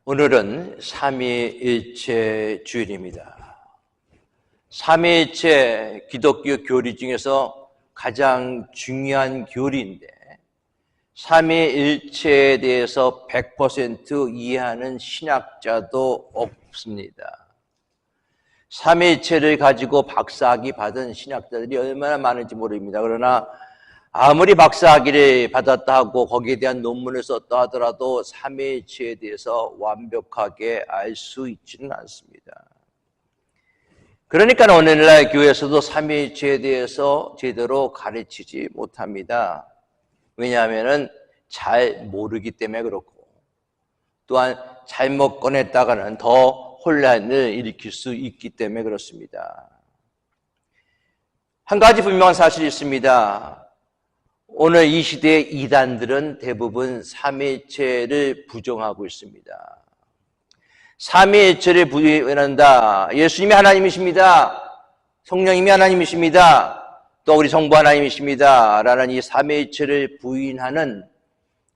오늘은 삼위일체 주일입니다. 삼위일체 기독교 교리 중에서 가장 중요한 교리인데 삼위일체에 대해서 100% 이해하는 신학자도 없습니다. 삼위일체를 가지고 박사학위 받은 신학자들이 얼마나 많은지 모릅니다. 그러나 아무리 박사학위를 받았다 하고 거기에 대한 논문을 썼다 하더라도 삼위일체에 대해서 완벽하게 알 수 있지는 않습니다. 그러니까 오늘날 교회에서도 삼위일체에 대해서 제대로 가르치지 못합니다. 왜냐하면 잘 모르기 때문에 그렇고 또한 잘못 꺼냈다가는 더 혼란을 일으킬 수 있기 때문에 그렇습니다. 한 가지 분명한 사실이 있습니다. 오늘 이 시대의 이단들은 대부분 삼위일체를 부정하고 있습니다. 삼위일체를 부인한다. 예수님이 하나님이십니다. 성령님이 하나님이십니다. 또 우리 성부 하나님이십니다. 라는 이 삼위일체를 부인하는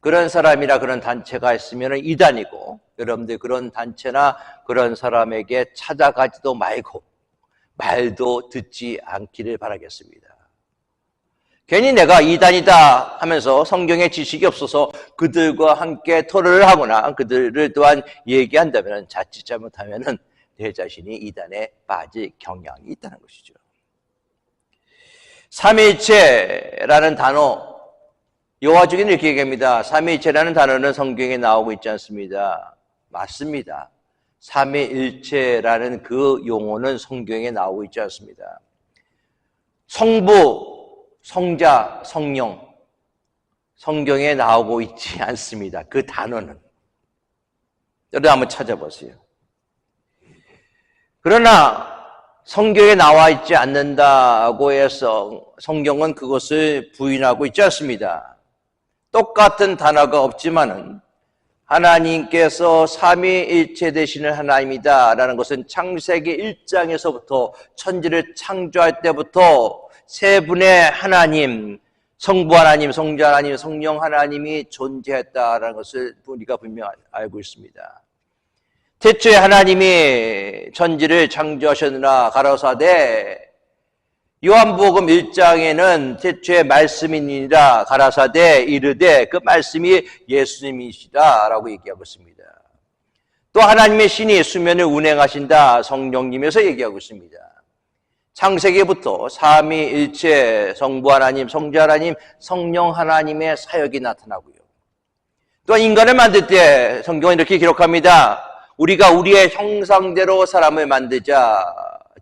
그런 사람이나 그런 단체가 있으면 이단이고, 여러분들 그런 단체나 그런 사람에게 찾아가지도 말고 말도 듣지 않기를 바라겠습니다. 괜히 내가 이단이다 하면서 성경의 지식이 없어서 그들과 함께 토론을 하거나 그들을 또한 얘기한다면 자칫 잘못하면 내 자신이 이단에 빠질 경향이 있다는 것이죠. 삼위일체라는 단어, 여호와 중에는 이렇게 얘기합니다. 삼위일체라는 단어는 성경에 나오고 있지 않습니다. 맞습니다. 삼위일체라는 그 용어는 성경에 나오고 있지 않습니다. 성부, 성자, 성령, 성경에 나오고 있지 않습니다. 그 단어는. 여러분 한번 찾아보세요. 그러나 성경에 나와 있지 않는다고 해서 성경은 그것을 부인하고 있지 않습니다. 똑같은 단어가 없지만은 하나님께서 삼위일체 되시는 하나님이다라는 것은 창세기 1장에서부터 천지를 창조할 때부터 세 분의 하나님, 성부 하나님, 성자 하나님, 성령 하나님이 존재했다라는 것을 우리가 분명히 알고 있습니다. 태초에 하나님이 천지를 창조하셨으나 가라사대, 요한복음 1장에는 태초에 말씀이니라 가라사대 이르되 그 말씀이 예수님이시다라고 얘기하고 있습니다. 또 하나님의 신이 수면을 운행하신다 성령님에서 얘기하고 있습니다. 창세기부터 삼위일체 성부 하나님, 성자 하나님, 성령 하나님의 사역이 나타나고요. 또한 인간을 만들 때 성경은 이렇게 기록합니다. 우리가 우리의 형상대로 사람을 만들자.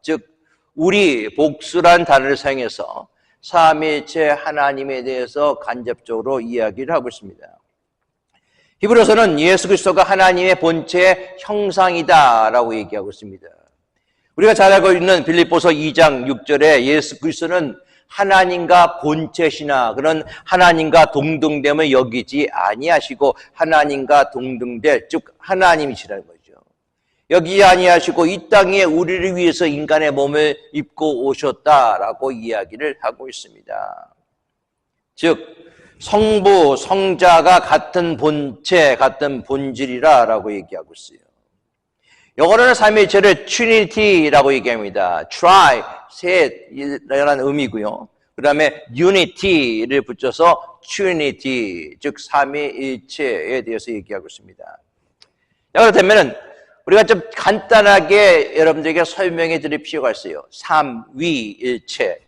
즉 우리, 복수란 단어를 사용해서 삼위일체 하나님에 대해서 간접적으로 이야기를 하고 있습니다. 히브리서는 예수 그리스도가 하나님의 본체의 형상이다라고 얘기하고 있습니다. 우리가 잘 알고 있는 빌립보서 2장 6절에 예수 그리스도는 하나님과 본체시나 그런 하나님과 동등됨을 여기지 아니하시고 하나님과 동등될 즉 하나님이시라는 거죠. 여기 아니하시고 이 땅에 우리를 위해서 인간의 몸을 입고 오셨다라고 이야기를 하고 있습니다. 즉 성부, 성자가 같은 본체, 같은 본질이라고 얘기하고 있어요. 영어로는 삼위일체를 Trinity라고 얘기합니다. Try, 셋이라는 의미고요. 그 다음에 Unity를 붙여서 Trinity, 즉 삼위일체에 대해서 얘기하고 있습니다. 그렇다면 우리가 좀 간단하게 여러분들에게 설명해 드릴 필요가 있어요. 삼위일체.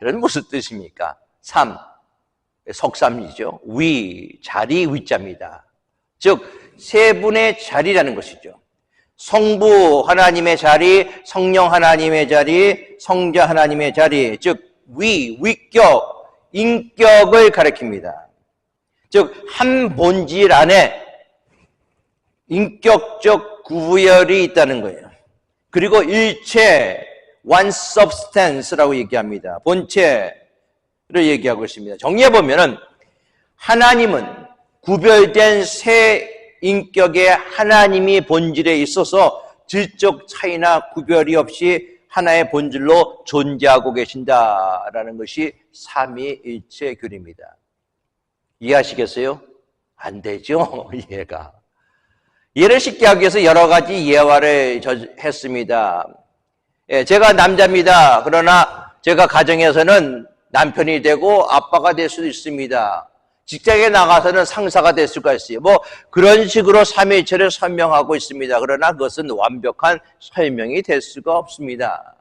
이런 무슨 뜻입니까? 삼, 석삼이죠. 위, 자리, 위자입니다. 즉 세 분의 자리라는 것이죠. 성부 하나님의 자리, 성령 하나님의 자리, 성자 하나님의 자리, 즉 위, 위격, 인격을 가리킵니다. 즉 한 본질 안에 인격적 구별이 있다는 거예요. 그리고 일체, one substance라고 얘기합니다. 본체를 얘기하고 있습니다. 정리해보면 하나님은 구별된 세 인격의 하나님이 본질에 있어서 질적 차이나 구별이 없이 하나의 본질로 존재하고 계신다라는 것이 삼위일체 교리입니다. 이해하시겠어요? 안 되죠? 이해가. 이해를 쉽게 하기 위해서 여러 가지 예화를 했습니다. 제가 남자입니다. 그러나 제가 가정에서는 남편이 되고 아빠가 될 수도 있습니다. 직장에 나가서는 상사가 될 수가 있어요. 그런 식으로 삼위일체를 설명하고 있습니다. 그러나 그것은 완벽한 설명이 될 수가 없습니다.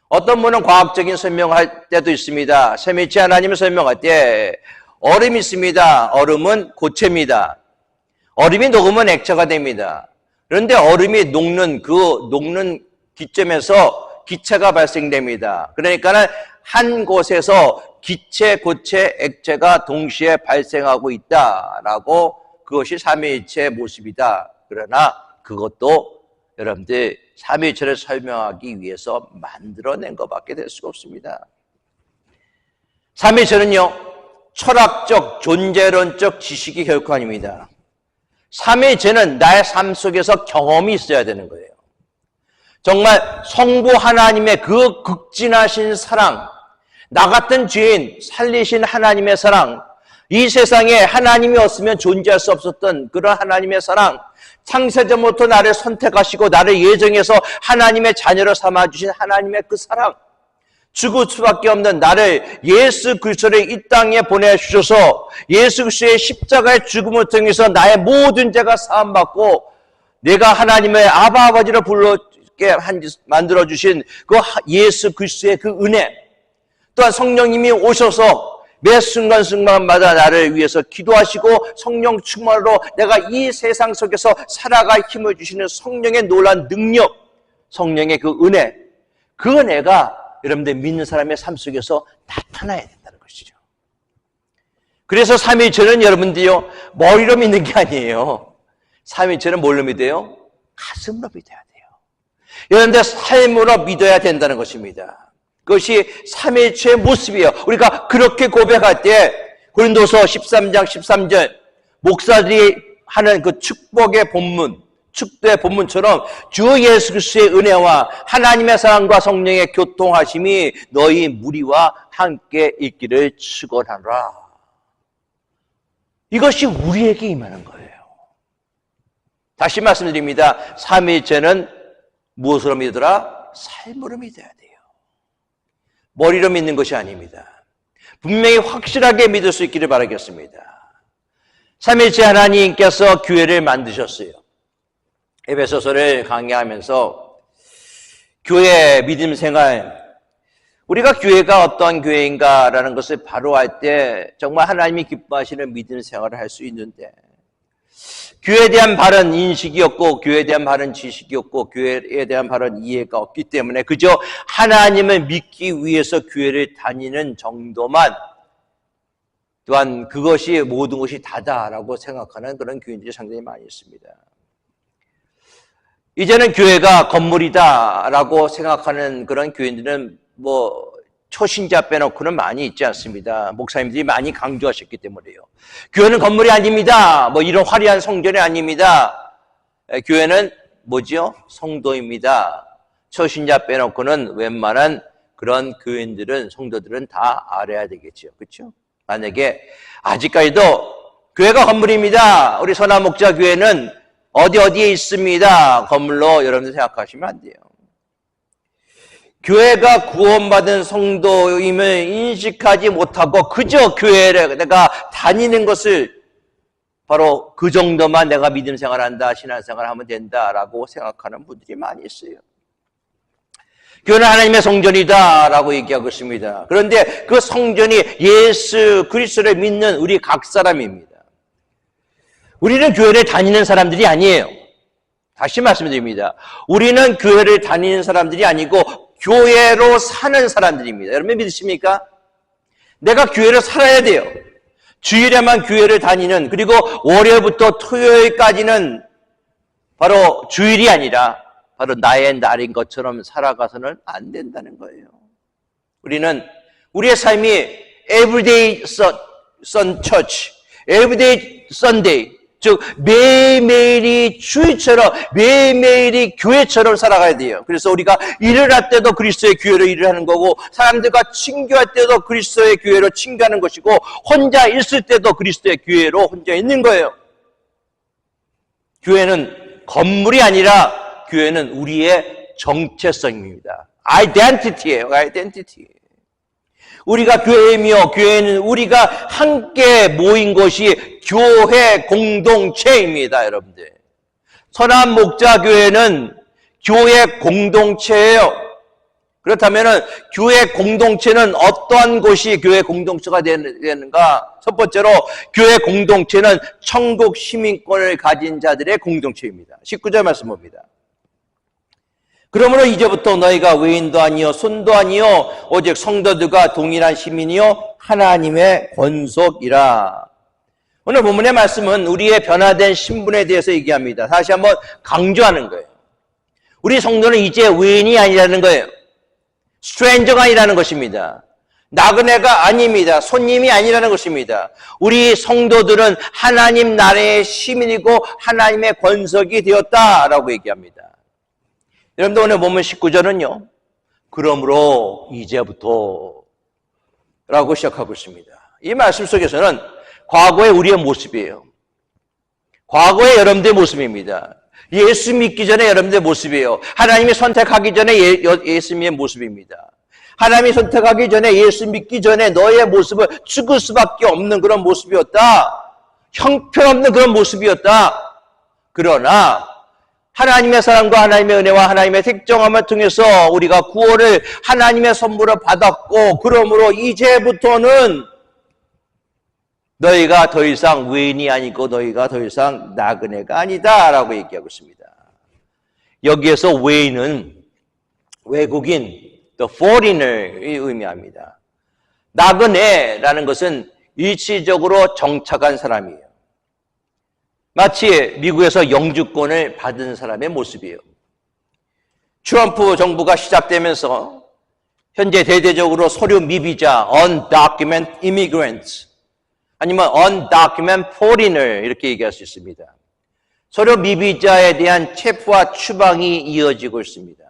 어떤 분은 과학적인 설명할 때도 있습니다. 삼위일체 하나님을 설명할 때 얼음이 있습니다. 얼음은 고체입니다. 얼음이 녹으면 액체가 됩니다. 그런데 얼음이 녹는 기점에서 기체가 발생됩니다. 그러니까 한 곳에서 기체, 고체, 액체가 동시에 발생하고 있다라고 그것이 삼위일체의 모습이다. 그러나 그것도 여러분들 삼위일체를 설명하기 위해서 만들어낸 것밖에 될 수가 없습니다. 삼위일체는요, 철학적, 존재론적 지식이 결코 아닙니다. 삼위일체는 나의 삶 속에서 경험이 있어야 되는 거예요. 정말 성부 하나님의 그 극진하신 사랑, 나 같은 죄인 살리신 하나님의 사랑, 이 세상에 하나님이 없으면 존재할 수 없었던 그런 하나님의 사랑, 창세전부터 나를 선택하시고 나를 예정해서 하나님의 자녀로 삼아주신 하나님의 그 사랑, 죽을 수밖에 없는 나를 예수 그리스도를 이 땅에 보내주셔서 예수 그리스도의 십자가의 죽음을 통해서 나의 모든 죄가 사함받고 내가 하나님의 아버지로 불러게 만들어주신 그 예수 그리스도의 그 은혜, 또한 성령님이 오셔서 매 순간순간마다 나를 위해서 기도하시고 성령 충만으로 내가 이 세상 속에서 살아갈 힘을 주시는 성령의 놀라운 능력, 성령의 그 은혜가 여러분들 믿는 사람의 삶 속에서 나타나야 된다는 것이죠. 그래서 삼위일체는 여러분들이요, 머리로 믿는 게 아니에요. 삼위일체는 뭘로 믿어요? 가슴으로 믿어야 돼요. 여러분들 삶으로 믿어야 된다는 것입니다. 그것이 삼위일체의 모습이에요. 우리가 그렇게 고백할 때 고린도서 13장 13절 목사들이 하는 그 축복의 본문, 축도의 본문처럼 주 예수 그리스도의 은혜와 하나님의 사랑과 성령의 교통하심이 너희 무리와 함께 있기를 축원하노라. 이것이 우리에게 임하는 거예요. 다시 말씀드립니다. 삼위일체는 무엇으로 믿으라? 삶으로 믿어야 돼요. 머리로 믿는 것이 아닙니다. 분명히 확실하게 믿을 수 있기를 바라겠습니다. 삼위일체 하나님께서 교회를 만드셨어요. 에베소서를 강의하면서 교회 믿음 생활, 우리가 교회가 어떤 교회인가라는 것을 바로 알 때 정말 하나님이 기뻐하시는 믿음 생활을 할 수 있는데, 교회에 대한 바른 인식이 없고 교회에 대한 바른 지식이 없고 교회에 대한 바른 이해가 없기 때문에 그저 하나님을 믿기 위해서 교회를 다니는 정도만, 또한 그것이 모든 것이 다다라고 생각하는 그런 교인들이 상당히 많이 있습니다. 이제는 교회가 건물이다라고 생각하는 그런 교인들은 초신자 빼놓고는 많이 있지 않습니다. 목사님들이 많이 강조하셨기 때문에요. 교회는 건물이 아닙니다. 이런 화려한 성전이 아닙니다. 교회는 뭐죠? 성도입니다. 초신자 빼놓고는 웬만한 그런 교인들은, 성도들은 다 알아야 되겠죠. 그렇죠? 만약에 아직까지도 교회가 건물입니다. 우리 선화목자 교회는 어디에 있습니다. 건물로 여러분들 생각하시면 안 돼요. 교회가 구원받은 성도임을 인식하지 못하고 그저 교회를 내가 다니는 것을 바로 그 정도만 내가 믿음 생활한다, 신앙생활 하면 된다라고 생각하는 분들이 많이 있어요. 교회는 하나님의 성전이다라고 얘기하고 있습니다. 그런데 그 성전이 예수 그리스도를 믿는 우리 각 사람입니다. 우리는 교회를 다니는 사람들이 아니에요. 다시 말씀드립니다. 우리는 교회를 다니는 사람들이 아니고 교회로 사는 사람들입니다. 여러분 믿으십니까? 내가 교회를 살아야 돼요. 주일에만 교회를 다니는, 그리고 월요일부터 토요일까지는 바로 주일이 아니라 바로 나의 날인 것처럼 살아가서는 안 된다는 거예요. 우리는 우리의 삶이 everyday sun church, everyday Sunday, 즉 매일매일이 주일처럼, 매일매일이 교회처럼 살아가야 돼요. 그래서 우리가 일을 할 때도 그리스도의 교회로 일을 하는 거고, 사람들과 친교할 때도 그리스도의 교회로 친교하는 것이고, 혼자 있을 때도 그리스도의 교회로 혼자 있는 거예요. 교회는 건물이 아니라 교회는 우리의 정체성입니다. 아이덴티티예요. 아이덴티티. 우리가 교회이며 교회는 우리가 함께 모인 것이 교회 공동체입니다. 여러분들. 선한 목자 교회는 교회 공동체예요. 그렇다면 교회 공동체는 어떠한 곳이 교회 공동체가 되는가? 첫 번째로 교회 공동체는 천국 시민권을 가진 자들의 공동체입니다. 19절 말씀 봅니다. 그러므로 이제부터 너희가 외인도 아니요 손도 아니요 오직 성도들과 동일한 시민이요 하나님의 권속이라. 오늘 본문의 말씀은 우리의 변화된 신분에 대해서 얘기합니다. 다시 한번 강조하는 거예요. 우리 성도는 이제 외인이 아니라는 거예요. 스트레인저가 아니라는 것입니다. 나그네가 아닙니다. 손님이 아니라는 것입니다. 우리 성도들은 하나님 나라의 시민이고 하나님의 권속이 되었다라고 얘기합니다. 여러분들 오늘 보면 19절은요. 그러므로 이제부터 라고 시작하고 있습니다. 이 말씀 속에서는 과거의 우리의 모습이에요. 과거의 여러분들의 모습입니다. 예수 믿기 전에 여러분들의 모습이에요. 하나님이 선택하기 전에 예수님의 모습입니다. 하나님이 선택하기 전에 예수 믿기 전에 너의 모습은 죽을 수밖에 없는 그런 모습이었다. 형편없는 그런 모습이었다. 그러나 하나님의 사랑과 하나님의 은혜와 하나님의 택정함을 통해서 우리가 구원을 하나님의 선물을 받았고 그러므로 이제부터는 너희가 더 이상 외인이 아니고 너희가 더 이상 나그네가 아니다 라고 얘기하고 있습니다. 여기에서 외인은 외국인, the foreigner을 의미합니다. 나그네라는 것은 일시적으로 정착한 사람이에요. 마치 미국에서 영주권을 받은 사람의 모습이에요. 트럼프 정부가 시작되면서 현재 대대적으로 서류 미비자, undocumented immigrants, 아니면 undocumented foreigner 이렇게 얘기할 수 있습니다. 서류 미비자에 대한 체포와 추방이 이어지고 있습니다.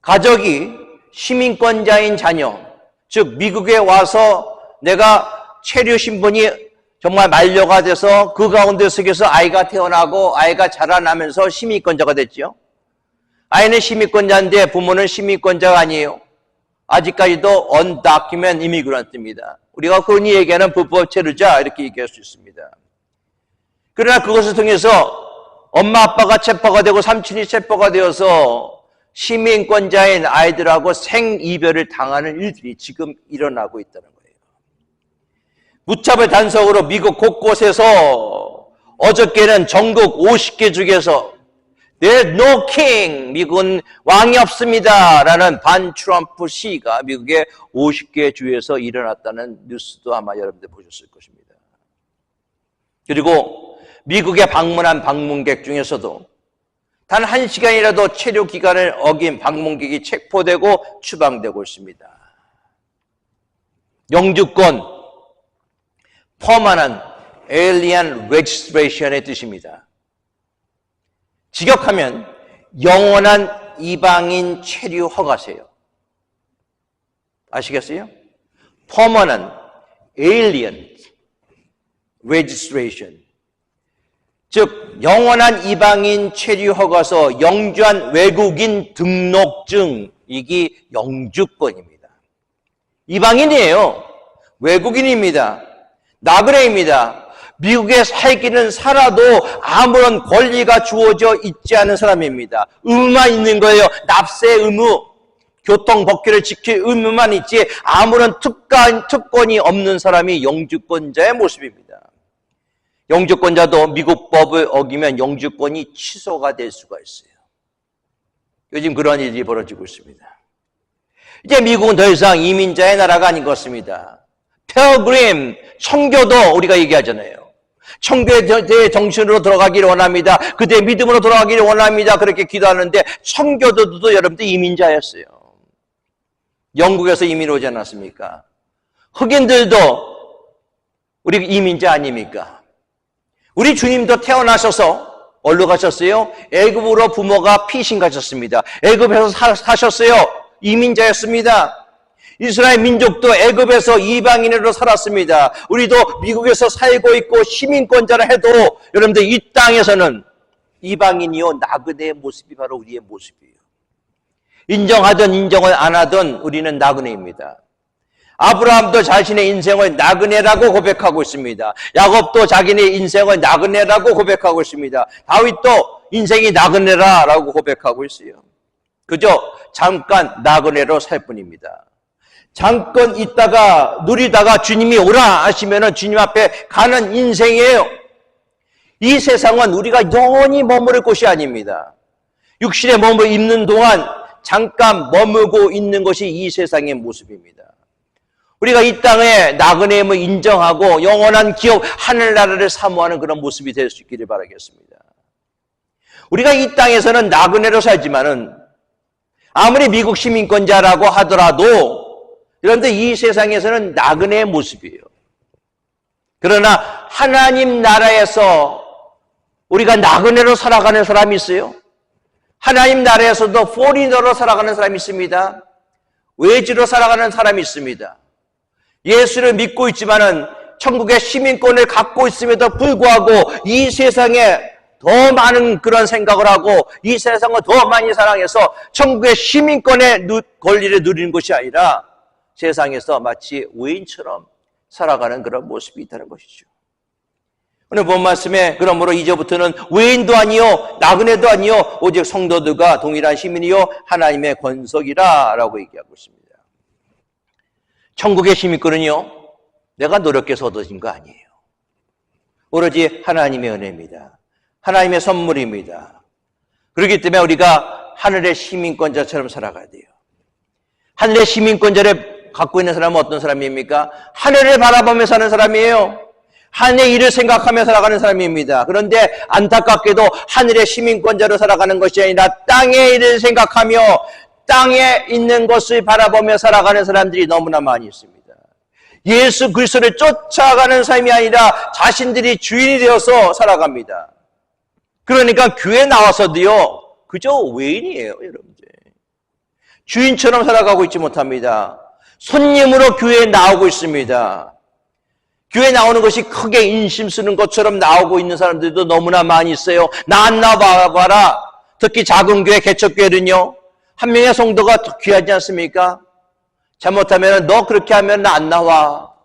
가족이 시민권자인 자녀, 즉 미국에 와서 내가 체류 신분이 정말 만료가 돼서 그 가운데 속에서 아이가 태어나고 아이가 자라나면서 시민권자가 됐죠. 아이는 시민권자인데 부모는 시민권자가 아니에요. 아직까지도 undocumented immigrant입니다. 우리가 흔히 얘기하는 불법 체류자 이렇게 얘기할 수 있습니다. 그러나 그것을 통해서 엄마 아빠가 체포가 되고 삼촌이 체포가 되어서 시민권자인 아이들하고 생이별을 당하는 일들이 지금 일어나고 있다는 거예요. 무차별 단속으로 미국 곳곳에서 어저께는 전국 50개 중에서 There's no king, 미국은 왕이 없습니다 라는 반트럼프 시위가 미국의 50개 주에서 일어났다는 뉴스도 아마 여러분들 보셨을 것입니다. 그리고 미국에 방문한 방문객 중에서도 단 1시간이라도 체류 기간을 어긴 방문객이 체포되고 추방되고 있습니다. 영주권 Permanent Alien Registration의 뜻입니다. 직역하면 영원한 이방인 체류 허가세요. 아시겠어요? Permanent Alien Registration, 즉 영원한 이방인 체류 허가서, 영주한 외국인 등록증, 이게 영주권입니다. 이방인이에요. 외국인입니다. 나그네입니다. 미국에 살기는 살아도 아무런 권리가 주어져 있지 않은 사람입니다. 의무만 있는 거예요. 납세 의무, 교통법규를 지킬 의무만 있지 아무런 특권이 없는 사람이 영주권자의 모습입니다. 영주권자도 미국 법을 어기면 영주권이 취소가 될 수가 있어요. 요즘 그런 일이 벌어지고 있습니다. 이제 미국은 더 이상 이민자의 나라가 아닌 것 같습니다. 필그림, 청교도 우리가 얘기하잖아요. 청교도의 정신으로 돌아가기를 원합니다. 그대의 믿음으로 돌아가기를 원합니다. 그렇게 기도하는데 청교도도 여러분들 이민자였어요. 영국에서 이민 오지 않았습니까? 흑인들도 우리 이민자 아닙니까? 우리 주님도 태어나셔서 어디로 가셨어요? 애굽으로 부모가 피신 가셨습니다. 애굽에서 사셨어요. 이민자였습니다. 이스라엘 민족도 애굽에서 이방인으로 살았습니다. 우리도 미국에서 살고 있고 시민권자라 해도 여러분들 이 땅에서는 이방인이요 나그네의 모습이 바로 우리의 모습이에요. 인정하든 인정을 안 하든 우리는 나그네입니다. 아브라함도 자신의 인생을 나그네라고 고백하고 있습니다. 야곱도 자기네 인생을 나그네라고 고백하고 있습니다. 다윗도 인생이 나그네라라고 고백하고 있어요. 그저 잠깐 나그네로 살 뿐입니다. 잠깐 있다가 누리다가 주님이 오라 하시면은 주님 앞에 가는 인생이에요. 이 세상은 우리가 영원히 머무를 곳이 아닙니다. 육신의 몸을 입는 동안 잠깐 머물고 있는 것이 이 세상의 모습입니다. 우리가 이 땅에 나그네임을 인정하고 영원한 기업 하늘나라를 사모하는 그런 모습이 될 수 있기를 바라겠습니다. 우리가 이 땅에서는 나그네로 살지만은 아무리 미국 시민권자라고 하더라도 그런데 이 세상에서는 나그네의 모습이에요. 그러나 하나님 나라에서 우리가 나그네로 살아가는 사람이 있어요. 하나님 나라에서도 포리너로 살아가는 사람이 있습니다. 외지로 살아가는 사람이 있습니다. 예수를 믿고 있지만은 천국의 시민권을 갖고 있음에도 불구하고 이 세상에 더 많은 그런 생각을 하고 이 세상을 더 많이 사랑해서 천국의 시민권의 권리를 누리는 것이 아니라 세상에서 마치 외인처럼 살아가는 그런 모습이 있다는 것이죠. 오늘 본 말씀에 그러므로 이제부터는 외인도 아니요 나그네도 아니요 오직 성도들과 동일한 시민이요 하나님의 권속이라 라고 얘기하고 있습니다. 천국의 시민권은요 내가 노력해서 얻어진 거 아니에요. 오로지 하나님의 은혜입니다. 하나님의 선물입니다. 그렇기 때문에 우리가 하늘의 시민권자처럼 살아가야 돼요. 하늘의 시민권자를 갖고 있는 사람은 어떤 사람입니까? 하늘을 바라보며 사는 사람이에요. 하늘의 일을 생각하며 살아가는 사람입니다. 그런데 안타깝게도 하늘의 시민권자로 살아가는 것이 아니라 땅의 일을 생각하며 땅에 있는 것을 바라보며 살아가는 사람들이 너무나 많이 있습니다. 예수 그리스도를 쫓아가는 삶이 아니라 자신들이 주인이 되어서 살아갑니다. 그러니까 교회 나와서도요 그저 외인이에요. 여러분들 주인처럼 살아가고 있지 못합니다. 손님으로 교회에 나오고 있습니다. 교회 나오는 것이 크게 인심 쓰는 것처럼 나오고 있는 사람들도 너무나 많이 있어요. 나 안 나와봐라. 특히 작은 교회 개척교회는요 한 명의 성도가 더 귀하지 않습니까? 잘못하면 너 그렇게 하면 나 안 나와.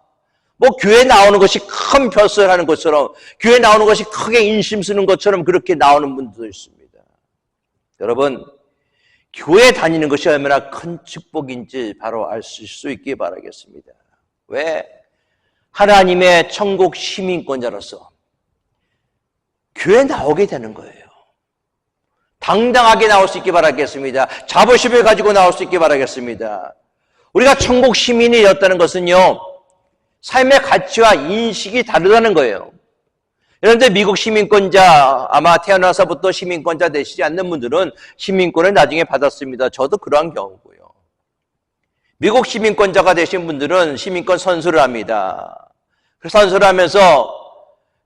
뭐 교회 나오는 것이 큰 벼슬 하는 것처럼 교회 나오는 것이 크게 인심 쓰는 것처럼 그렇게 나오는 분들도 있습니다. 여러분 교회 다니는 것이 얼마나 큰 축복인지 바로 알 수 있기 바라겠습니다. 왜? 하나님의 천국 시민권자로서 교회 나오게 되는 거예요. 당당하게 나올 수 있기 바라겠습니다. 자부심을 가지고 나올 수 있기 바라겠습니다. 우리가 천국 시민이 되었다는 것은요 삶의 가치와 인식이 다르다는 거예요. 그런데 미국 시민권자 아마 태어나서부터 시민권자 되시지 않는 분들은 시민권을 나중에 받았습니다. 저도 그러한 경우고요. 미국 시민권자가 되신 분들은 시민권 선수를 합니다. 그 선수를 하면서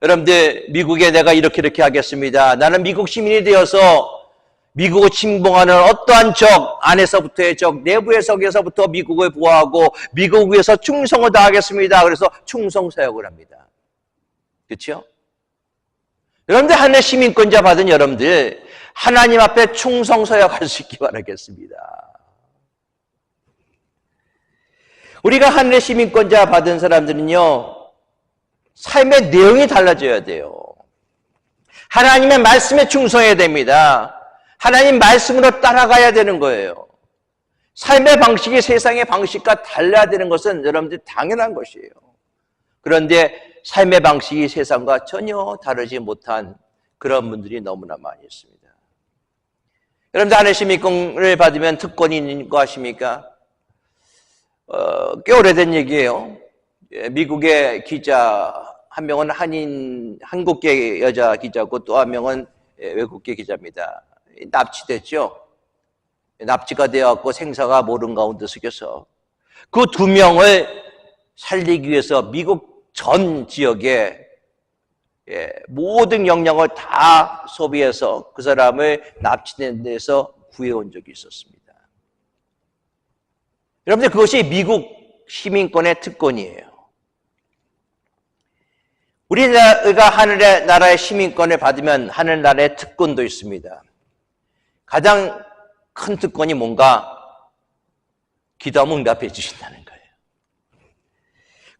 여러분들 미국에 내가 이렇게 하겠습니다. 나는 미국 시민이 되어서 미국을 침공하는 어떠한 적 안에서부터의 적 내부의 적에서부터 미국을 보호하고 미국 위해서 충성을 다하겠습니다. 그래서 충성사역을 합니다. 그렇죠? 여러분들 하늘 시민권자 받은 여러분들 하나님 앞에 충성사역할 수 있기 바라겠습니다. 우리가 하늘의 시민권자 받은 사람들은요 삶의 내용이 달라져야 돼요. 하나님의 말씀에 충성해야 됩니다. 하나님 말씀으로 따라가야 되는 거예요. 삶의 방식이 세상의 방식과 달라야 되는 것은 여러분들 당연한 것이에요. 그런데 삶의 방식이 세상과 전혀 다르지 못한 그런 분들이 너무나 많이 있습니다. 여러분들 하늘 시민권을 받으면 특권이 있는 거 아십니까? 꽤 오래된 얘기예요. 미국의 기자 한 명은 한국계 여자 기자고 또 한 명은 외국계 기자입니다. 납치됐죠. 납치가 되어갖고 생사가 모른 가운데 속에서 그 두 명을 살리기 위해서 미국 전 지역에 모든 역량을 다 소비해서 그 사람을 납치된 데서 구해온 적이 있었습니다. 여러분들 그것이 미국 시민권의 특권이에요. 우리나라가 하늘나라의 시민권을 받으면 하늘나라의 특권도 있습니다. 가장 큰 특권이 뭔가? 기도하면 응답해 주신다는 거예요.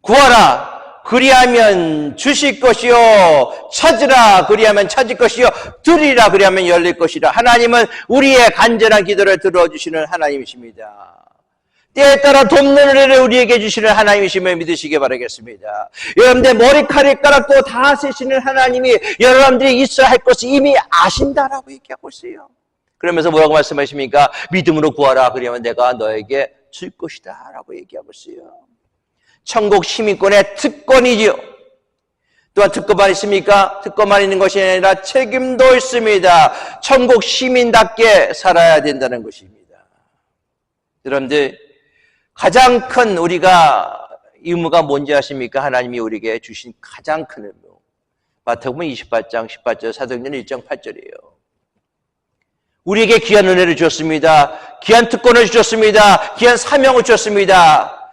구하라 그리하면 주실 것이요, 찾으라 그리하면 찾을 것이요, 들으리라 그리하면 열릴 것이라. 하나님은 우리의 간절한 기도를 들어주시는 하나님이십니다. 때에 따라 돕는 은혜를 우리에게 주시는 하나님이심을 믿으시기 바라겠습니다. 여러분들 머리카락도 다 세시는 하나님이 여러분들이 있어야 할 것을 이미 아신다라고 얘기하고 있어요. 그러면서 뭐라고 말씀하십니까? 믿음으로 구하라 그러면 내가 너에게 줄 것이다 라고 얘기하고 있어요. 천국 시민권의 특권이지요. 또한 특권만 있습니까? 특권만 있는 것이 아니라 책임도 있습니다. 천국 시민답게 살아야 된다는 것입니다. 여러분들 가장 큰 우리가 의무가 뭔지 아십니까? 하나님이 우리에게 주신 가장 큰 의무. 마태복음 28장 18절 사도행전 1장 8절이에요. 우리에게 귀한 은혜를 주셨습니다. 귀한 특권을 주셨습니다. 귀한 사명을 주셨습니다.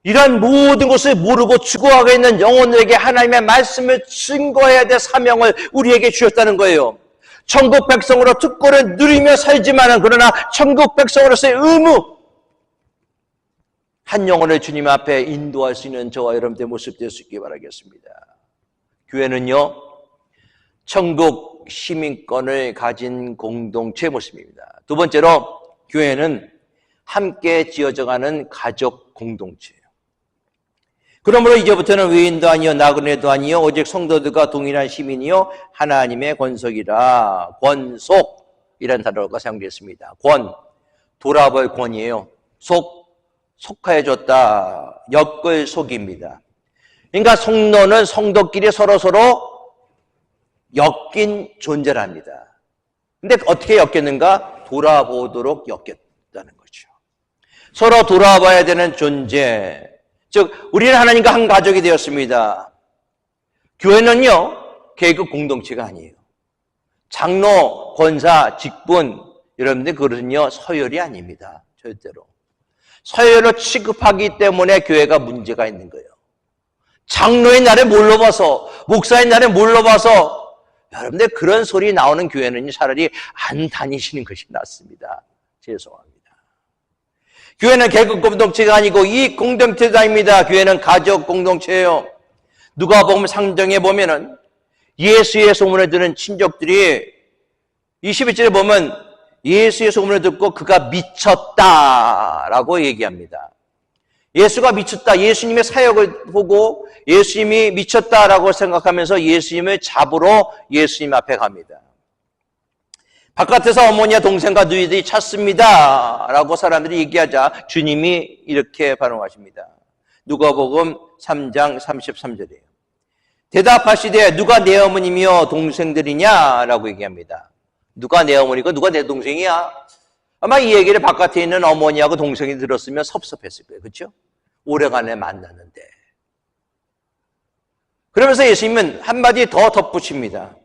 이런 모든 것을 모르고 죽어가고 있는 영혼들에게 하나님의 말씀을 증거해야 될 사명을 우리에게 주셨다는 거예요. 천국 백성으로 특권을 누리며 살지만은 그러나 천국 백성으로서의 의무, 한 영혼을 주님 앞에 인도할 수 있는 저와 여러분들의 모습 될 수 있기 바라겠습니다. 교회는요, 천국 시민권을 가진 공동체의 모습입니다. 두 번째로 교회는 함께 지어져가는 가족 공동체예요. 그러므로 이제부터는 외인도 아니요 나그네도 아니요 오직 성도들과 동일한 시민이요 하나님의 권속이라. 권속이라는 단어가 사용되었습니다. 권, 돌아볼 권이에요. 속하여줬다. 엮을 속입니다. 그러니까 성도는 성도끼리 서로서로 엮인 존재랍니다. 근데 어떻게 엮였는가? 돌아보도록 엮였다는 거죠. 서로 돌아봐야 되는 존재. 즉 우리는 하나님과 한 가족이 되었습니다. 교회는요 계급 공동체가 아니에요. 장로, 권사, 직분, 여러분들 그것은요 서열이 아닙니다. 절대로. 서열로 취급하기 때문에 교회가 문제가 있는 거예요. 장로의 나를 뭘로 봐서, 목사의 나를 뭘로 봐서, 여러분들 그런 소리 나오는 교회는 차라리 안 다니시는 것이 낫습니다. 죄송합니다. 교회는 계급 공동체가 아니고 이 공동체가 아닙니다. 교회는 가족 공동체예요. 누가복음 3장에 보면은 예수의 소문을 듣는 친족들이 21절에 보면 예수의 소문을 듣고 그가 미쳤다라고 얘기합니다. 예수가 미쳤다. 예수님의 사역을 보고 예수님이 미쳤다라고 생각하면서 예수님을 잡으러 예수님 앞에 갑니다. 바깥에서 어머니와 동생과 누이들이 찾습니다 라고 사람들이 얘기하자 주님이 이렇게 반응하십니다. 누가복음 3장 33절이에요. 대답하시되 누가 내 어머니며 동생들이냐 라고 얘기합니다. 누가 내 어머니고 누가 내 동생이야? 아마 이 얘기를 바깥에 있는 어머니하고 동생이 들었으면 섭섭했을 거예요. 그렇죠? 오래간에 만났는데. 그러면서 예수님은 한마디 더 덧붙입니다.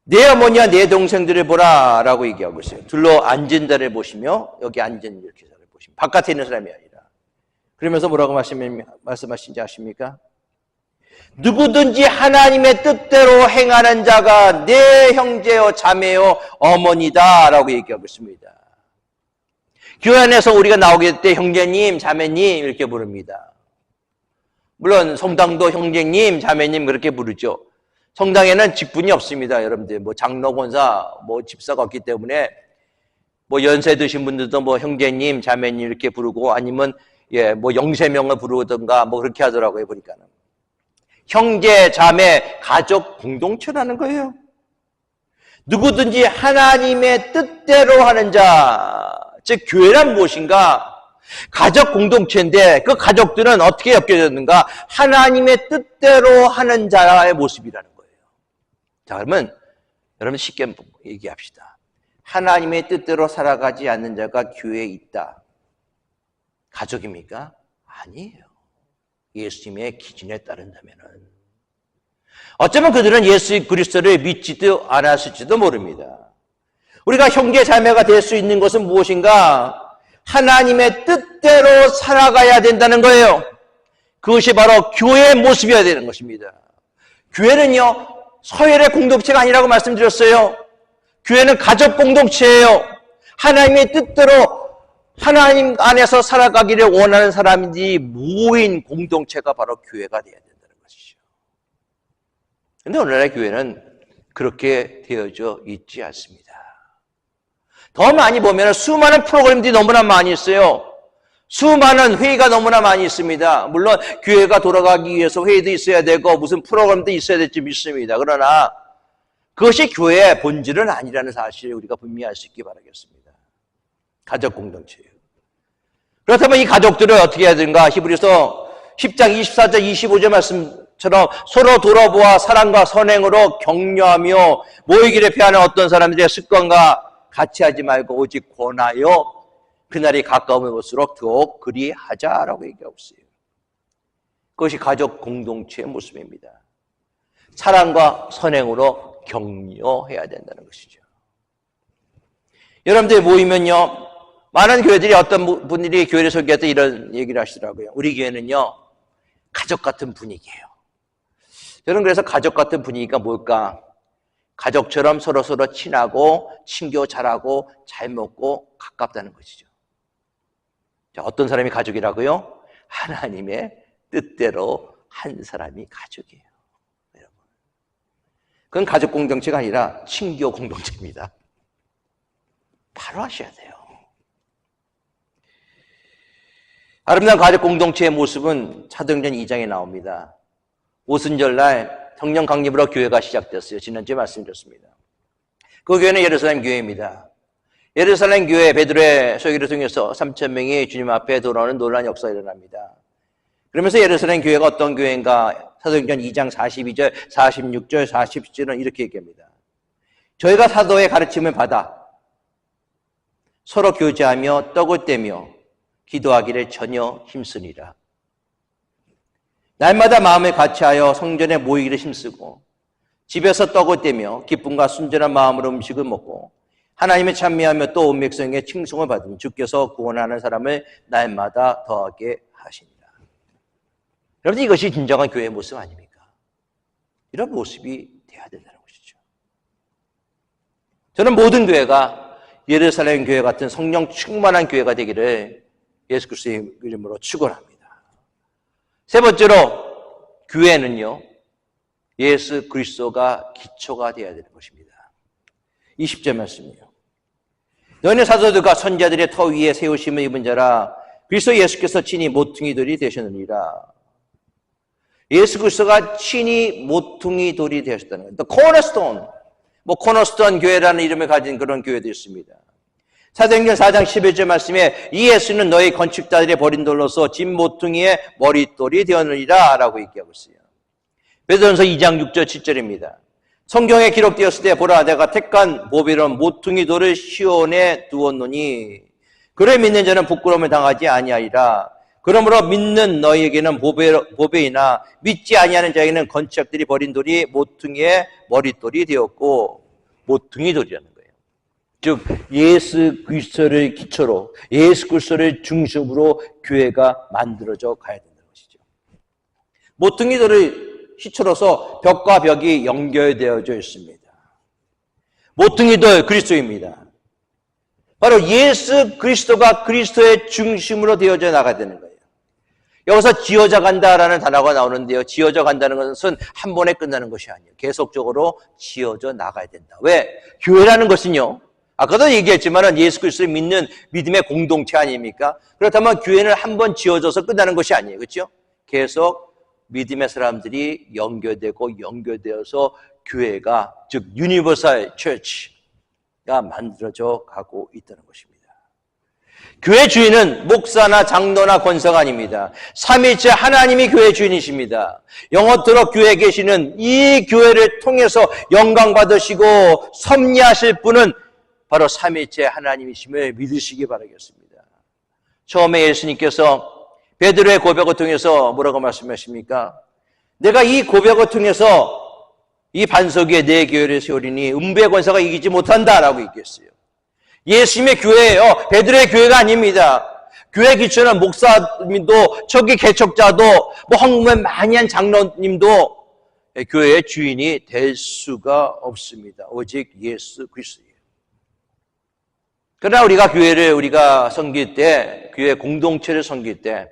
내 어머니와 내 동생들을 보라 라고 얘기하고 있어요. 둘러 앉은 자를 보시며 여기 앉은 이렇게 자를 보시면 바깥에 있는 사람이 아니라. 그러면서 뭐라고 말씀하신지 아십니까? 누구든지 하나님의 뜻대로 행하는 자가 내 형제요 자매요 어머니다 라고 얘기하고 있습니다. 교회 안에서 우리가 나오게 될 때 형제님 자매님 이렇게 부릅니다. 물론 성당도 형제님 자매님 그렇게 부르죠. 성당에는 직분이 없습니다. 여러분들 뭐 장로 권사 뭐 집사가 없기 때문에 뭐 연세 드신 분들도 뭐 형제님 자매님 이렇게 부르고 아니면 뭐 영세명을 부르든가 뭐 그렇게 하더라고요. 보니까는 형제, 자매, 가족 공동체라는 거예요. 누구든지 하나님의 뜻대로 하는 자, 즉 교회란 무엇인가? 가족 공동체인데 그 가족들은 어떻게 엮여졌는가? 하나님의 뜻대로 하는 자의 모습이라는 거예요. 자, 그러면 여러분 쉽게 얘기합시다. 하나님의 뜻대로 살아가지 않는 자가 교회에 있다. 가족입니까? 아니에요. 예수님의 기준에 따른다면은 어쩌면 그들은 예수 그리스도를 믿지도 않았을지도 모릅니다. 우리가 형제 자매가 될 수 있는 것은 무엇인가? 하나님의 뜻대로 살아가야 된다는 거예요. 그것이 바로 교회의 모습이어야 되는 것입니다. 교회는요, 서열의 공동체가 아니라고 말씀드렸어요. 교회는 가족 공동체예요. 하나님의 뜻대로 하나님 안에서 살아가기를 원하는 사람들이 모인 공동체가 바로 교회가 되어야 된다는 것이죠. 그런데 오늘날의 교회는 그렇게 되어져 있지 않습니다. 더 많이 보면 수많은 프로그램들이 너무나 많이 있어요. 수많은 회의가 너무나 많이 있습니다. 물론 교회가 돌아가기 위해서 회의도 있어야 되고 무슨 프로그램도 있어야 될지 믿습니다. 그러나 그것이 교회의 본질은 아니라는 사실을 우리가 분명히 알 수 있기 바라겠습니다. 가족 공동체예요. 그렇다면 이 가족들을 어떻게 해야 되는가? 히브리서 10장 24절 25절 말씀처럼 서로 돌아보아 사랑과 선행으로 격려하며 모이기를 피하는 어떤 사람들의 습관과 같이 하지 말고 오직 권하여 그날이 가까움에 올수록 더욱 그리하자라고 얘기하고 있어요. 그것이 가족 공동체의 모습입니다. 사랑과 선행으로 격려해야 된다는 것이죠. 여러분들 모이면요, 많은 교회들이 어떤 분들이 교회를 소개할 때 이런 얘기를 하시더라고요. 우리 교회는요, 가족 같은 분위기예요. 저는 그래서 가족 같은 분위기가 뭘까? 가족처럼 서로서로 친하고 친교 잘하고 잘 먹고 가깝다는 것이죠. 자, 어떤 사람이 가족이라고요? 하나님의 뜻대로 한 사람이 가족이에요. 여러분, 그건 가족 공동체가 아니라 친교 공동체입니다. 바로 하셔야 돼요. 아름다운 가족 공동체의 모습은 사도행전 2장에 나옵니다. 오순절날 성령 강림으로 교회가 시작됐어요. 지난주에 말씀드렸습니다. 그 교회는 예루살렘 교회입니다. 예루살렘 교회 베드로의 소개를 통해서 3,000명이 주님 앞에 돌아오는 놀라운 역사가 일어납니다. 그러면서 예루살렘 교회가 어떤 교회인가? 사도행전 2장 42절, 46절, 47절은 이렇게 얘기합니다. 저희가 사도의 가르침을 받아 서로 교제하며 떡을 떼며 기도하기를 전혀 힘쓰니라. 날마다 마음을 같이하여 성전에 모이기를 힘쓰고 집에서 떡을 떼며 기쁨과 순전한 마음으로 음식을 먹고 하나님의 찬미하며 또 온 백성의 칭송을 받으며 주께서 구원하는 사람을 날마다 더하게 하시니라. 여러분, 이것이 진정한 교회의 모습 아닙니까? 이런 모습이 돼야 된다는 것이죠. 저는 모든 교회가 예루살렘 교회 같은 성령 충만한 교회가 되기를 예수 그리스도의 이름으로 축원합니다. 세 번째로, 교회는요, 예수 그리스도가 기초가 되어야 되는 것입니다. 20절 말씀이요. 너희는 사도들과 선지자들의 터 위에 세우심을 입은 자라 그리스도 예수께서 친히 모퉁이 돌이 되셨느니라. 예수 그리스도가 친히 모퉁이 돌이 되셨다는 거예요. The cornerstone. 코너스톤 교회라는 이름을 가진 그런 교회도 있습니다. 사도행전 4장 11절 말씀에 이 예수는 너희 건축자들의 버린 돌로서 진 모퉁이의 머릿돌이 되었느니라 라고 얘기하고 있어요. 베드로전서 2장 6절 7절입니다. 성경에 기록되었을 때 보라 내가 택한 보배로운 모퉁이 돌을 시온에 두었노니 그를 믿는 자는 부끄러움을 당하지 아니하리라. 그러므로 믿는 너희에게는 보배이나 믿지 아니하는 자에게는 건축자들이 버린 돌이 모퉁이의 머릿돌이 되었고, 모퉁이 돌이라는 거예요. 즉 예수 그리스도를 기초로 예수 그리스도를 중심으로 교회가 만들어져 가야 된다는 것이죠. 모퉁이 돌을 시초로서 벽과 벽이 연결되어져 있습니다. 모퉁이 돌 그리스도입니다. 바로 예수 그리스도가 그리스도의 중심으로 되어져 나가야 되는 거예요. 여기서 지어져 간다라는 단어가 나오는데요. 지어져 간다는 것은 한 번에 끝나는 것이 아니에요. 계속적으로 지어져 나가야 된다. 왜? 교회라는 것은요, 아까도 얘기했지만 예수 그리스도를 믿는 믿음의 공동체 아닙니까? 그렇다면 교회는 한 번 지어져서 끝나는 것이 아니에요. 그렇죠? 계속 믿음의 사람들이 연결되어서 교회가, 즉 유니버설 처치가 만들어져 가고 있다는 것입니다. 교회 주인은 목사나 장로나 권사가 아닙니다. 삼위일체 하나님이 교회 주인이십니다. 영원토록 교회에 계시는 이 교회를 통해서 영광 받으시고 섭리하실 분은 바로 삼위일체 하나님이심을 믿으시기 바라겠습니다. 처음에 예수님께서 베드로의 고백을 통해서 뭐라고 말씀하십니까? 내가 이 고백을 통해서 이 반석 위에 내 교회를 세우리니 음부의 권세가 이기지 못한다라고 얘기했어요. 예수님의 교회예요. 베드로의 교회가 아닙니다. 교회 기초는 목사님도, 초기 개척자도, 헌금을 많이 한 장로님도 교회의 주인이 될 수가 없습니다. 오직 예수 그리스도예요. 그러나 우리가 섬길 때, 교회 공동체를 섬길 때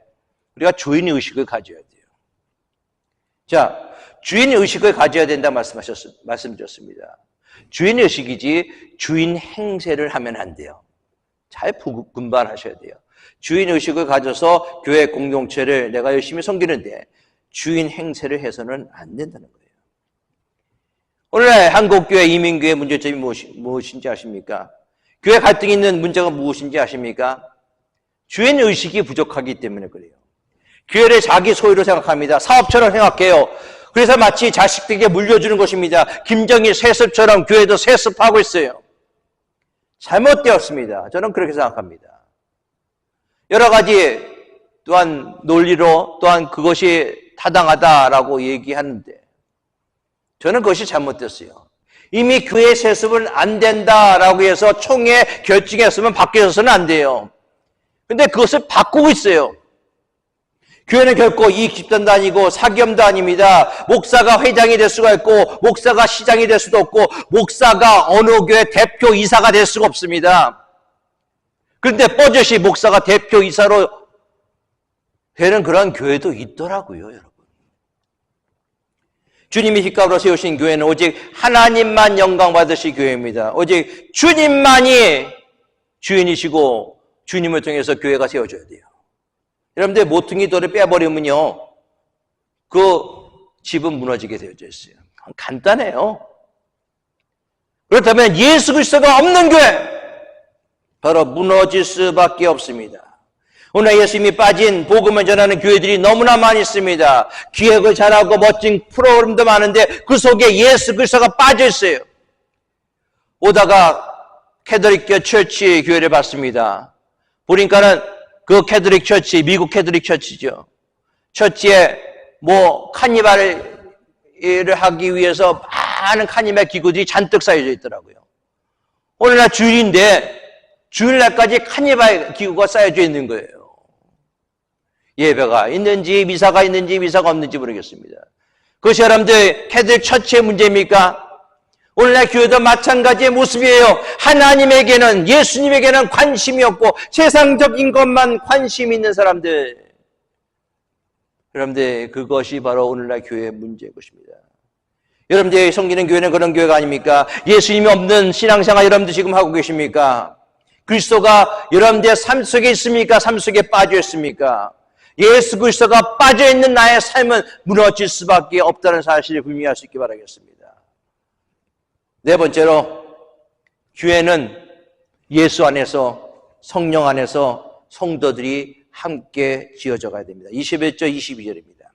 우리가 주인 의식을 가져야 돼요. 자, 주인 의식을 가져야 된다 말씀드렸습니다. 주인 의식이지 주인 행세를 하면 안 돼요. 잘 분반하셔야 돼요. 주인 의식을 가져서 교회 공동체를 내가 열심히 섬기는데 주인 행세를 해서는 안 된다는 거예요. 오늘날 한국교회 이민교회 문제점이 무엇인지 아십니까? 교회 갈등이 있는 문제가 무엇인지 아십니까? 주인 의식이 부족하기 때문에 그래요. 교회를 자기 소유로 생각합니다. 사업처럼 생각해요. 그래서 마치 자식들에게 물려주는 것입니다. 김정일 세습처럼 교회도 세습하고 있어요. 잘못되었습니다. 저는 그렇게 생각합니다. 여러 가지 또한 논리로 또한 그것이 타당하다라고 얘기하는데 저는 그것이 잘못됐어요. 이미 교회 세습은 안 된다라고 해서 총회 결정했으면 바뀌어서는 안 돼요. 근데 그것을 바꾸고 있어요. 교회는 결코 이익 집단도 아니고 사기업도 아닙니다. 목사가 회장이 될 수가 있고 목사가 시장이 될 수도 없고 목사가 어느 교회 대표 이사가 될 수가 없습니다. 그런데 뽀젓이 목사가 대표 이사로 되는 그런 교회도 있더라고요, 여러분. 주님이 깃갑으로 세우신 교회는 오직 하나님만 영광 받으실 교회입니다. 오직 주님만이 주인이시고 주님을 통해서 교회가 세워져야 돼요. 여러분들 모퉁이 돌을 빼버리면요, 그 집은 무너지게 되어져 있어요. 간단해요. 그렇다면 예수 그리스도가 없는 교회 바로 무너질 수밖에 없습니다. 오늘 예수님이 빠진 복음을 전하는 교회들이 너무나 많이 있습니다. 기획을 잘하고 멋진 프로그램도 많은데 그 속에 예수 그리스도가 빠져 있어요. 오다가 캐톨릭 처치 교회를 봤습니다. 보니까는 그 캐톨릭 처치, 미국 캐톨릭 처치죠. 처치에 카니발을 하기 위해서 많은 카니발 기구들이 잔뜩 쌓여져 있더라고요. 오늘날 주일인데 주일날까지 카니발 기구가 쌓여져 있는 거예요. 예배가 있는지 미사가 있는지 미사가 없는지 모르겠습니다. 그것이 여러분들 캐톨릭 처치의 문제입니까? 오늘날 교회도 마찬가지의 모습이에요. 하나님에게는, 예수님에게는 관심이 없고 세상적인 것만 관심 있는 사람들. 여러분들, 그것이 바로 오늘날 교회의 문제인 것입니다. 여러분들이 섬기는 교회는 그런 교회가 아닙니까? 예수님이 없는 신앙생활 여러분들 지금 하고 계십니까? 그리스도가 여러분들의 삶 속에 있습니까? 삶 속에 빠져 있습니까? 예수 그리스도가 빠져 있는 나의 삶은 무너질 수밖에 없다는 사실을 분명히 할 수 있기 바라겠습니다. 네 번째로, 교회는 예수 안에서, 성령 안에서 성도들이 함께 지어져 가야 됩니다. 21절, 22절입니다.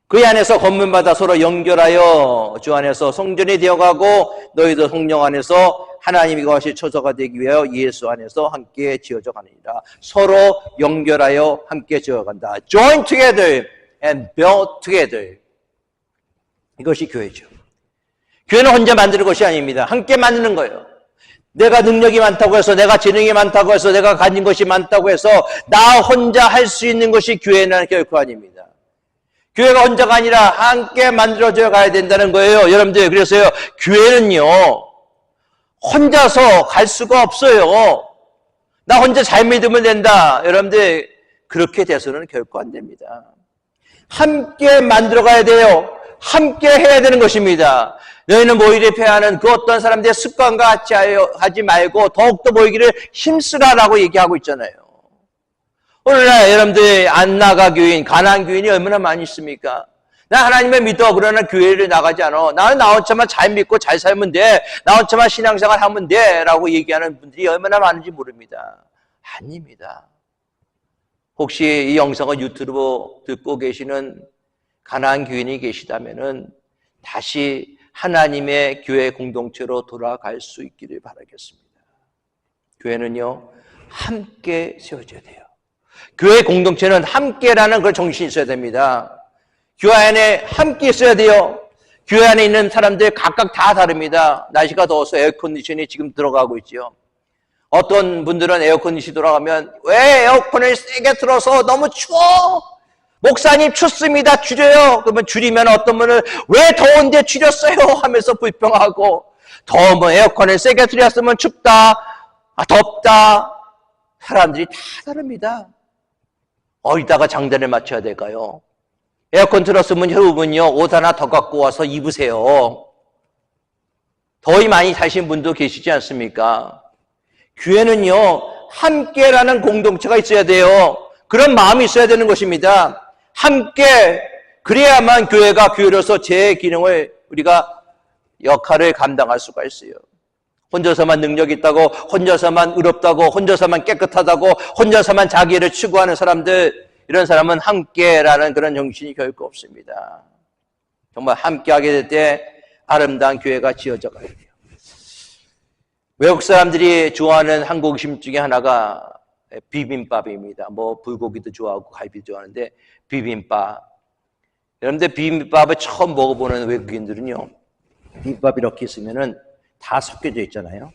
그 안에서 건면받아 서로 연결하여 주 안에서 성전이 되어가고 너희도 성령 안에서 하나님이 거하실 처소가 되기 위하여 예수 안에서 함께 지어져 가느니라. 서로 연결하여 함께 지어간다. Join together and build together. 이것이 교회죠. 교회는 혼자 만드는 것이 아닙니다. 함께 만드는 거예요. 내가 능력이 많다고 해서, 내가 재능이 많다고 해서, 내가 가진 것이 많다고 해서 나 혼자 할 수 있는 것이 교회는 결코 아닙니다. 교회가 혼자가 아니라 함께 만들어져 가야 된다는 거예요. 여러분들, 그래서요, 교회는요, 혼자서 갈 수가 없어요. 나 혼자 잘 믿으면 된다. 여러분들, 그렇게 돼서는 결코 안 됩니다. 함께 만들어 가야 돼요. 함께 해야 되는 것입니다. 너희는 모이를 패하는 그 어떤 사람들의 습관과 같이 하지 말고 더욱더 모이기를 힘쓰라라고 얘기하고 있잖아요. 오늘날 여러분들 안나가 교인, 가나안 교인이 얼마나 많이 있습니까? 나 하나님을 믿어. 그러나 교회를 나가지 않아. 나는 나 혼자만 잘 믿고 잘 살면 돼. 나 혼자만 신앙생활 하면 돼. 라고 얘기하는 분들이 얼마나 많은지 모릅니다. 아닙니다. 혹시 이 영상을 유튜브로 듣고 계시는 가나안 교인이 계시다면은 다시 하나님의 교회 공동체로 돌아갈 수 있기를 바라겠습니다. 교회는요, 함께 세워져야 돼요. 교회 공동체는 함께라는 그런 정신이 있어야 됩니다. 교회 안에 함께 있어야 돼요. 교회 안에 있는 사람들 각각 다 다릅니다. 날씨가 더워서 에어컨디션이 지금 들어가고 있죠. 어떤 분들은 에어컨이 돌아가면 왜 에어컨을 세게 틀어서 너무 추워? 목사님 춥습니다. 줄여요. 그러면 줄이면 어떤 분은 왜 더운데 줄였어요? 하면서 불평하고 더우면 에어컨을 세게 틀었으면 춥다. 덥다. 사람들이 다 다릅니다. 어디다가 장단을 맞춰야 될까요? 에어컨 틀었으면 여러분요 옷 하나 더 갖고 와서 입으세요. 더위 많이 타신 분도 계시지 않습니까? 교회는요 함께라는 공동체가 있어야 돼요. 그런 마음이 있어야 되는 것입니다. 함께 그래야만 교회가 교회로서 제 기능을 우리가 역할을 감당할 수가 있어요. 혼자서만 능력이 있다고, 혼자서만 의롭다고, 혼자서만 깨끗하다고, 혼자서만 자기를 추구하는 사람들, 이런 사람은 함께라는 그런 정신이 결코 없습니다. 정말 함께하게 될 때 아름다운 교회가 지어져 가야 돼요. 외국 사람들이 좋아하는 한국 음식 중에 하나가 비빔밥입니다. 뭐 불고기도 좋아하고 갈비도 좋아하는데 비빔밥. 여러분들 비빔밥을 처음 먹어보는 외국인들은요, 비빔밥 이렇게 있으면은 다 섞여져 있잖아요.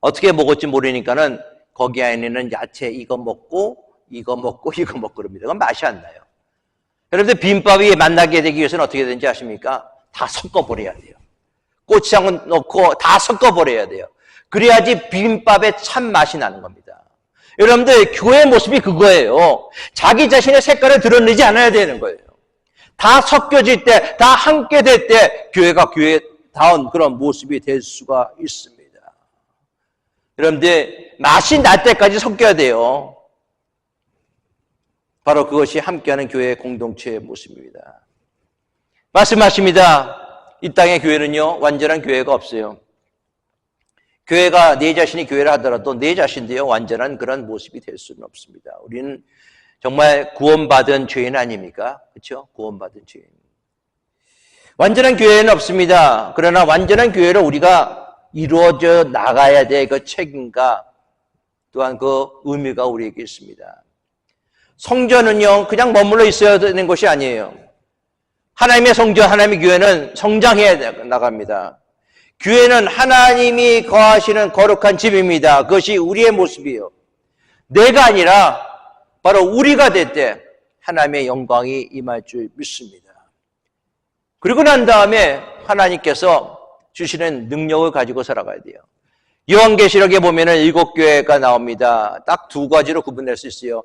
어떻게 먹을지 모르니까는 거기 안에는 야채 이거 먹고 이거 먹고 이거 먹고 그럽니다. 그건 맛이 안 나요. 여러분들 비빔밥이 만나게 되기 위해서는 어떻게 되는지 아십니까? 다 섞어버려야 돼요. 고추장은 넣고 다 섞어버려야 돼요. 그래야지 비빔밥의 참 맛이 나는 겁니다. 여러분들 교회 모습이 그거예요. 자기 자신의 색깔을 드러내지 않아야 되는 거예요. 다 섞여질 때, 다 함께 될 때 교회가 교회다운 그런 모습이 될 수가 있습니다. 여러분들 맛이 날 때까지 섞여야 돼요. 바로 그것이 함께하는 교회의 공동체의 모습입니다. 말씀하십니다. 이 땅의 교회는요 완전한 교회가 없어요. 교회가 내 자신이 교회를 하더라도 내 자신도요 완전한 그런 모습이 될 수는 없습니다. 우리는 정말 구원받은 죄인 아닙니까? 그렇죠? 구원받은 죄인. 완전한 교회는 없습니다. 그러나 완전한 교회를 우리가 이루어져 나가야 될 그 책임과 또한 그 의미가 우리에게 있습니다. 성전은요 그냥 머물러 있어야 되는 것이 아니에요. 하나님의 성전, 하나님의 교회는 성장해 나갑니다. 교회는 하나님이 거하시는 거룩한 집입니다. 그것이 우리의 모습이에요. 내가 아니라 바로 우리가 될 때 하나님의 영광이 임할 줄 믿습니다. 그리고 난 다음에 하나님께서 주시는 능력을 가지고 살아가야 돼요. 요한계시록에 보면은 7교회가 나옵니다. 딱 두 가지로 구분할 수 있어요.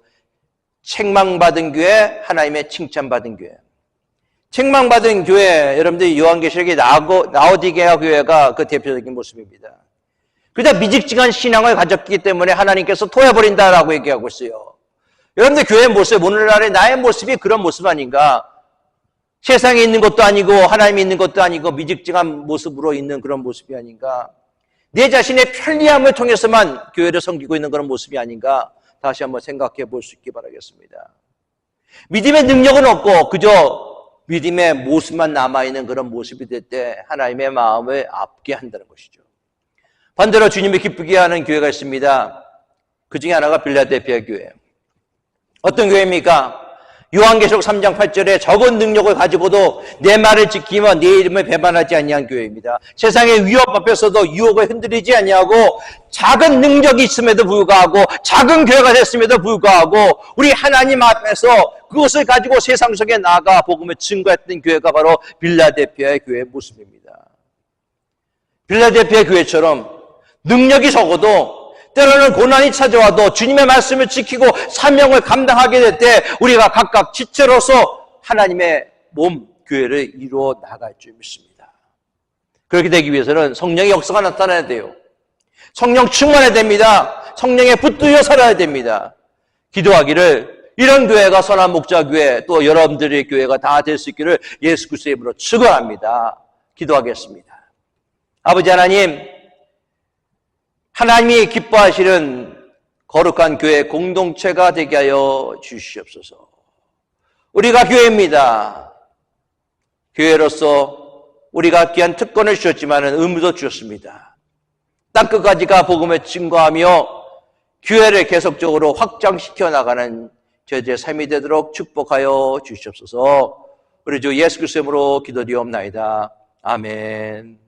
책망받은 교회, 하나님의 칭찬받은 교회. 책망받은 교회, 여러분들 요한계시록에 라오디게아 교회가 그 대표적인 모습입니다. 그저 미직직한 신앙을 가졌기 때문에 하나님께서 토해버린다라고 얘기하고 있어요. 여러분들 교회의 모습, 오늘날의 나의 모습이 그런 모습 아닌가? 세상에 있는 것도 아니고 하나님이 있는 것도 아니고 미직직한 모습으로 있는 그런 모습이 아닌가? 내 자신의 편리함을 통해서만 교회를 섬기고 있는 그런 모습이 아닌가? 다시 한번 생각해 볼 수 있기 바라겠습니다. 믿음의 능력은 없고 그저 믿음의 모습만 남아있는 그런 모습이 될 때 하나님의 마음을 앞게 한다는 것이죠. 반대로 주님이 기쁘게 하는 교회가 있습니다. 그 중에 하나가 빌라델피아 교회예요. 어떤 교회입니까? 요한계시록 3장 8절에 적은 능력을 가지고도 내 말을 지키면 내 이름을 배반하지 아니한 교회입니다. 세상의 위협 앞에서도 유혹을 흔들리지 아니하고 작은 능력이 있음에도 불구하고 작은 교회가 됐음에도 불구하고 우리 하나님 앞에서 그것을 가지고 세상 속에 나아가 복음을 증거했던 교회가 바로 빌라델피아의 교회의 모습입니다. 빌라델피아 교회처럼 능력이 적어도 때로는 고난이 찾아와도 주님의 말씀을 지키고 사명을 감당하게 될 때 우리가 각각 지체로서 하나님의 몸, 교회를 이루어 나갈 줄 믿습니다. 그렇게 되기 위해서는 성령의 역사가 나타나야 돼요. 성령 충만해야 됩니다. 성령에 붙들려 살아야 됩니다. 기도하기를 이런 교회가 선한 목자교회 또 여러분들의 교회가 다 될 수 있기를 예수 그리스도의 이름으로 축원합니다. 기도하겠습니다. 아버지 하나님, 하나님이 기뻐하시는 거룩한 교회 공동체가 되게 하여 주시옵소서. 우리가 교회입니다. 교회로서 우리가 귀한 특권을 주셨지만 의무도 주셨습니다. 땅끝까지가 복음을 증거하며 교회를 계속적으로 확장시켜 나가는 저희들의 삶이 되도록 축복하여 주시옵소서. 우리 주 예수 그리스도의 이름으로 기도드리옵나이다. 아멘.